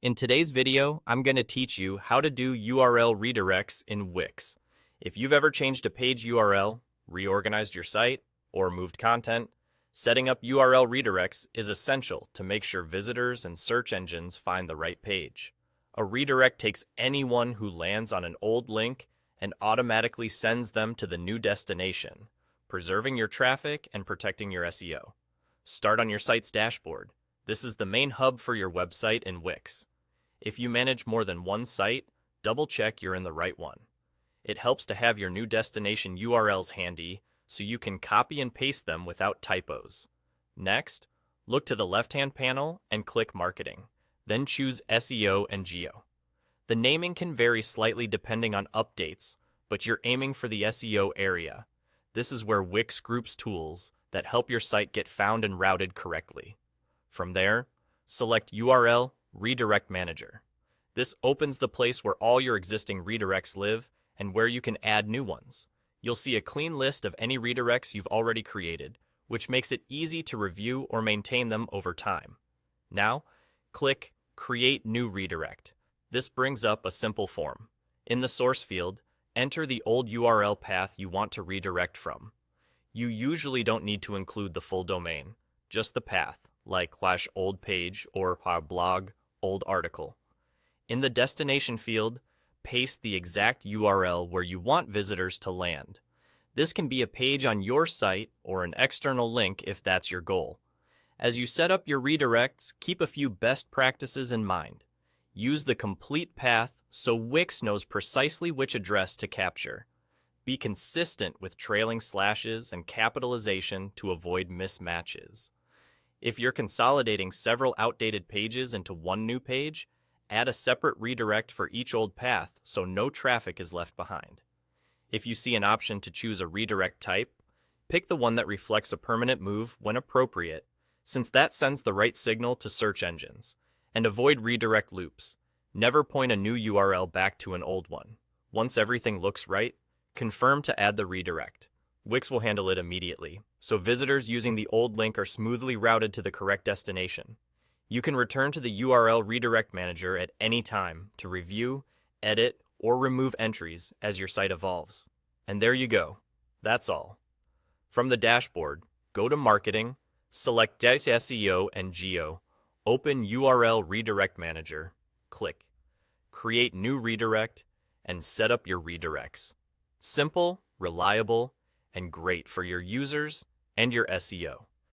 In today's video, I'm going to teach you how to do URL redirects in Wix. If you've ever changed a page URL, reorganized your site, or moved content, setting up URL redirects is essential to make sure visitors and search engines find the right page. A redirect takes anyone who lands on an old link and automatically sends them to the new destination, preserving your traffic and protecting your SEO. Start on your site's dashboard. This is the main hub for your website in Wix. If you manage more than one site, double-check you're in the right one. It helps to have your new destination URLs handy so you can copy and paste them without typos. Next, look to the left-hand panel and click Marketing. Then choose SEO and Geo. The naming can vary slightly depending on updates, but you're aiming for the SEO area. This is where Wix groups tools that help your site get found and routed correctly. From there, select URL Redirect Manager. This opens the place where all your existing redirects live and where you can add new ones. You'll see a clean list of any redirects you've already created, which makes it easy to review or maintain them over time. Now, click Create New Redirect. This brings up a simple form. In the source field, enter the old URL path you want to redirect from. You usually don't need to include the full domain, just the path, like /old page or blog old article. In the destination field, paste the exact URL where you want visitors to land. This can be a page on your site or an external link if that's your goal. As you set up your redirects, keep a few best practices in mind. Use the complete path so Wix knows precisely which address to capture. Be consistent with trailing slashes and capitalization to avoid mismatches. If you're consolidating several outdated pages into one new page, add a separate redirect for each old path so no traffic is left behind. If you see an option to choose a redirect type, pick the one that reflects a permanent move when appropriate, since that sends the right signal to search engines. And avoid redirect loops. Never point a new URL back to an old one. Once everything looks right, confirm to add the redirect. Wix will handle it immediately, so visitors using the old link are smoothly routed to the correct destination. You can return to the URL Redirect Manager at any time to review, edit, or remove entries as your site evolves. And there you go. That's all. From the dashboard, go to Marketing, select SEO and Geo, open URL Redirect Manager, click Create New Redirect, and set up your redirects. Simple, reliable, and great for your users and your SEO.